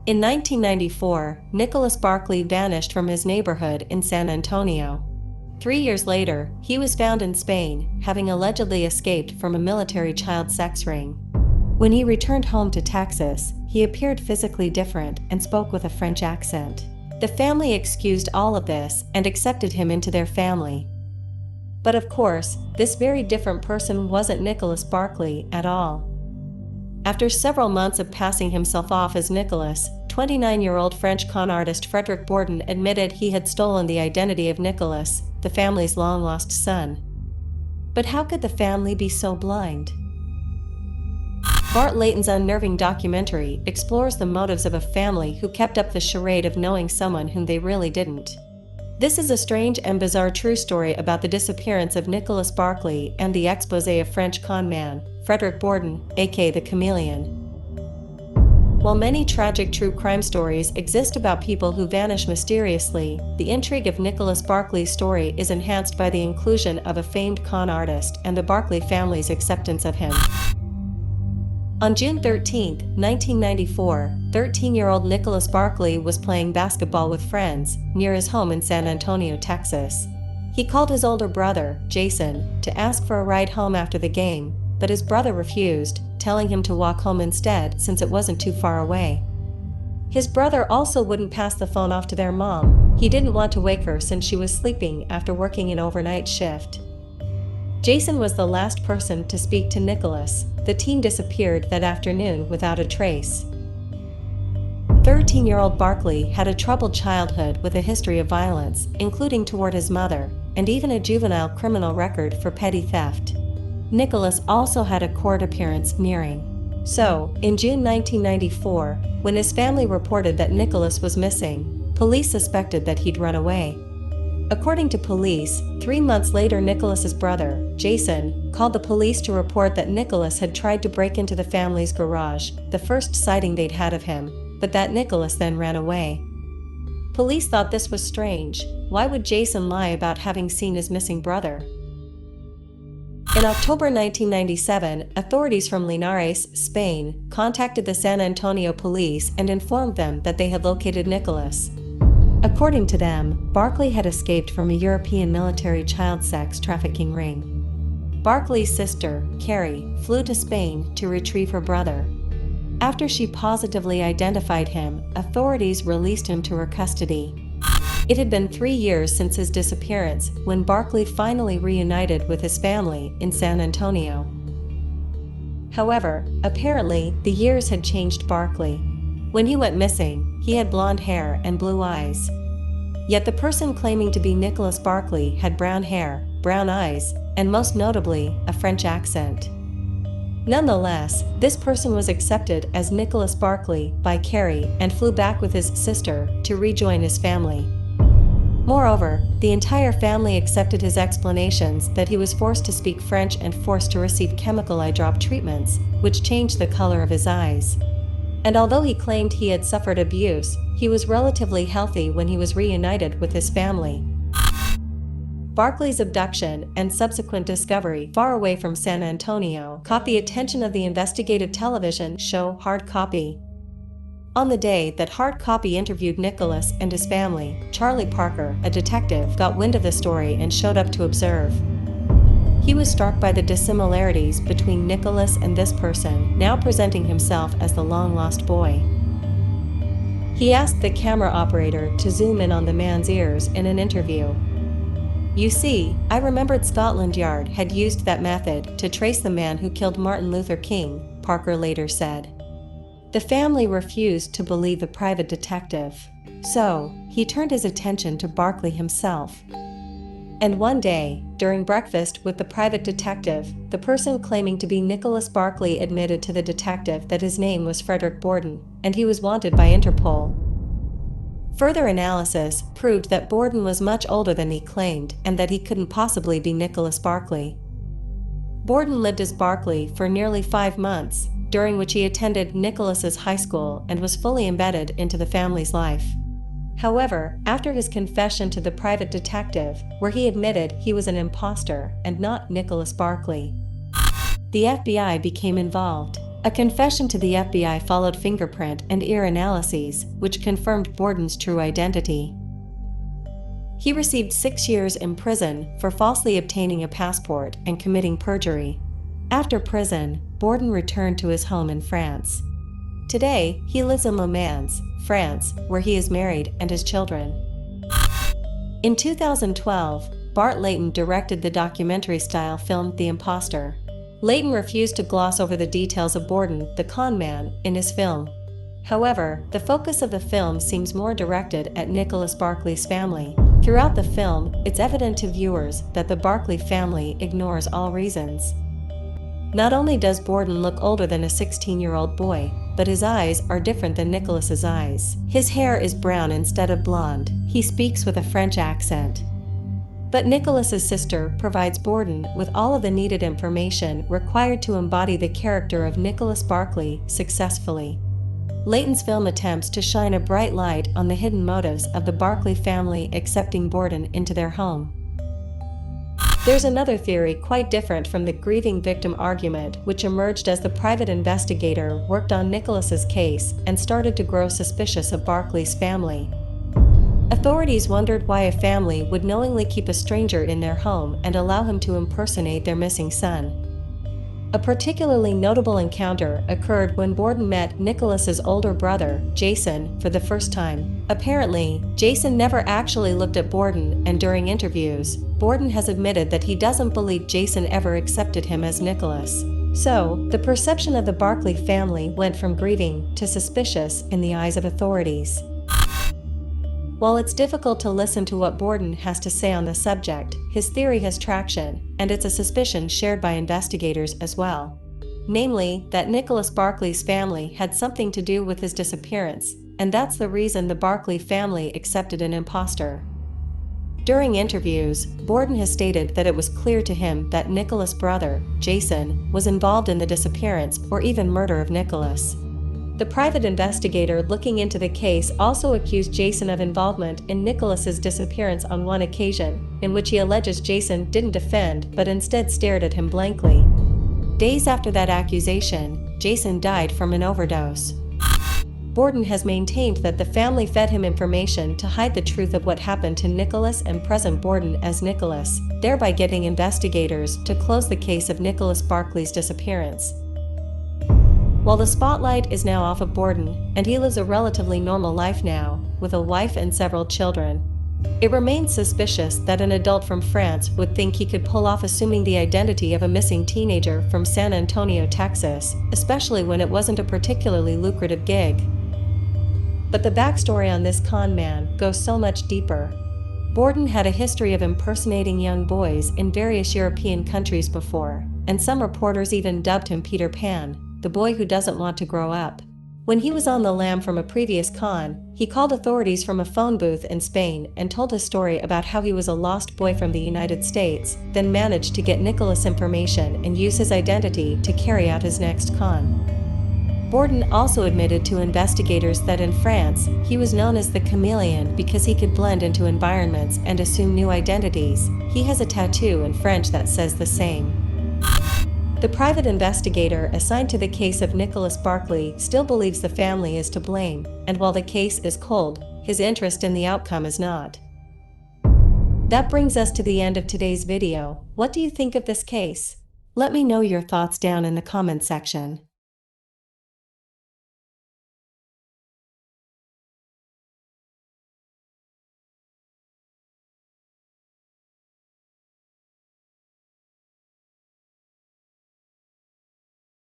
In 1994, Nicholas Barclay vanished from his neighborhood in San Antonio. 3 years later, he was found in Spain, having allegedly escaped from a military child sex ring. When he returned home to Texas, he appeared physically different and spoke with a French accent. The family excused all of this and accepted him into their family. But of course, this very different person wasn't Nicholas Barclay at all. After several months of passing himself off as Nicholas, 29-year-old French con artist Frédéric Bourdin admitted he had stolen the identity of Nicholas, the family's long-lost son. But how could the family be so blind? Bart Layton's unnerving documentary explores the motives of a family who kept up the charade of knowing someone whom they really didn't. This is a strange and bizarre true story about the disappearance of Nicholas Barclay and the exposé of French con man, Frédéric Bourdin, aka the Chameleon. While many tragic true crime stories exist about people who vanish mysteriously, the intrigue of Nicholas Barclay's story is enhanced by the inclusion of a famed con artist and the Barclay family's acceptance of him. On June 13, 1994, 13-year-old Nicholas Barclay was playing basketball with friends near his home in San Antonio, Texas. He called his older brother, Jason, to ask for a ride home after the game, but his brother refused, telling him to walk home instead since it wasn't too far away. His brother also wouldn't pass the phone off to their mom. He didn't want to wake her since she was sleeping after working an overnight shift. Jason was the last person to speak to Nicholas. The teen disappeared that afternoon without a trace. 13-year-old Barclay had a troubled childhood with a history of violence, including toward his mother, and even a juvenile criminal record for petty theft. Nicholas also had a court appearance nearing. So, in June 1994, when his family reported that Nicholas was missing, police suspected that he'd run away. According to police, 3 months later Nicholas's brother, Jason, called the police to report that Nicholas had tried to break into the family's garage, the first sighting they'd had of him, but that Nicholas then ran away. Police thought this was strange. Why would Jason lie about having seen his missing brother? In October 1997, authorities from Linares, Spain, contacted the San Antonio police and informed them that they had located Nicholas. According to them, Barclay had escaped from a European military child sex trafficking ring. Barclay's sister, Carrie, flew to Spain to retrieve her brother. After she positively identified him, authorities released him to her custody. It had been 3 years since his disappearance when Barclay finally reunited with his family in San Antonio. However, apparently, the years had changed Barclay. When he went missing, he had blonde hair and blue eyes. Yet the person claiming to be Nicholas Barclay had brown hair, brown eyes, and most notably, a French accent. Nonetheless, this person was accepted as Nicholas Barclay by Carrie and flew back with his sister to rejoin his family. Moreover, the entire family accepted his explanations that he was forced to speak French and forced to receive chemical eye drop treatments, which changed the color of his eyes. And although he claimed he had suffered abuse, he was relatively healthy when he was reunited with his family. Barclay's abduction and subsequent discovery far away from San Antonio caught the attention of the investigative television show Hard Copy. On the day that Hard Copy interviewed Nicholas and his family, Charlie Parker, a detective, got wind of the story and showed up to observe. He was struck by the dissimilarities between Nicholas and this person, now presenting himself as the long-lost boy. He asked the camera operator to zoom in on the man's ears in an interview. "You see, I remembered Scotland Yard had used that method to trace the man who killed Martin Luther King," Parker later said. The family refused to believe the private detective. So, he turned his attention to Barclay himself. And one day, during breakfast with the private detective, the person claiming to be Nicholas Barclay admitted to the detective that his name was Frédéric Bourdin, and he was wanted by Interpol. Further analysis proved that Bourdin was much older than he claimed and that he couldn't possibly be Nicholas Barclay. Bourdin lived as Barclay for nearly 5 months, during which he attended Nicholas's high school and was fully embedded into the family's life. However, after his confession to the private detective, where he admitted he was an imposter and not Nicholas Barclay, the FBI became involved. A confession to the FBI followed fingerprint and ear analyses, which confirmed Bourdin's true identity. He received 6 years in prison for falsely obtaining a passport and committing perjury. After prison, Bourdin returned to his home in France. Today, he lives in Le Mans, France, where he is married and has children. In 2012, Bart Layton directed the documentary-style film The Imposter. Layton refused to gloss over the details of Bourdin, the con man, in his film. However, the focus of the film seems more directed at Nicholas Barclay's family. Throughout the film, it's evident to viewers that the Barclay family ignores all reasons. Not only does Bourdin look older than a 16-year-old boy, but his eyes are different than Nicholas's eyes. His hair is brown instead of blonde. He speaks with a French accent. But Nicholas's sister provides Bourdin with all of the needed information required to embody the character of Nicholas Barclay successfully. Layton's film attempts to shine a bright light on the hidden motives of the Barclay family accepting Bourdin into their home. There's another theory quite different from the grieving victim argument, which emerged as the private investigator worked on Nicholas's case and started to grow suspicious of Barclay's family. Authorities wondered why a family would knowingly keep a stranger in their home and allow him to impersonate their missing son. A particularly notable encounter occurred when Bourdin met Nicholas's older brother, Jason, for the first time. Apparently, Jason never actually looked at Bourdin, and during interviews, Bourdin has admitted that he doesn't believe Jason ever accepted him as Nicholas. So, the perception of the Barclay family went from grieving to suspicious in the eyes of authorities. While it's difficult to listen to what Bourdin has to say on the subject, his theory has traction, and it's a suspicion shared by investigators as well. Namely, that Nicholas Barclay's family had something to do with his disappearance, and that's the reason the Barclay family accepted an imposter. During interviews, Bourdin has stated that it was clear to him that Nicholas' brother, Jason, was involved in the disappearance or even murder of Nicholas. The private investigator looking into the case also accused Jason of involvement in Nicholas's disappearance on one occasion, in which he alleges Jason didn't defend but instead stared at him blankly. Days after that accusation, Jason died from an overdose. Bourdin has maintained that the family fed him information to hide the truth of what happened to Nicholas and present Bourdin as Nicholas, thereby getting investigators to close the case of Nicholas Barclay's disappearance. While the spotlight is now off of Bourdin, and he lives a relatively normal life now, with a wife and several children, it remains suspicious that an adult from France would think he could pull off assuming the identity of a missing teenager from San Antonio, Texas, especially when it wasn't a particularly lucrative gig. But the backstory on this con man goes so much deeper. Bourdin had a history of impersonating young boys in various European countries before, and some reporters even dubbed him Peter Pan, the boy who doesn't want to grow up. When he was on the lam from a previous con, he called authorities from a phone booth in Spain and told a story about how he was a lost boy from the United States, then managed to get Nicholas information and use his identity to carry out his next con. Bourdin also admitted to investigators that in France, he was known as the chameleon because he could blend into environments and assume new identities. He has a tattoo in French that says the same. The private investigator assigned to the case of Nicholas Barclay still believes the family is to blame, and while the case is cold, his interest in the outcome is not. That brings us to the end of today's video. What do you think of this case? Let me know your thoughts down in the comment section.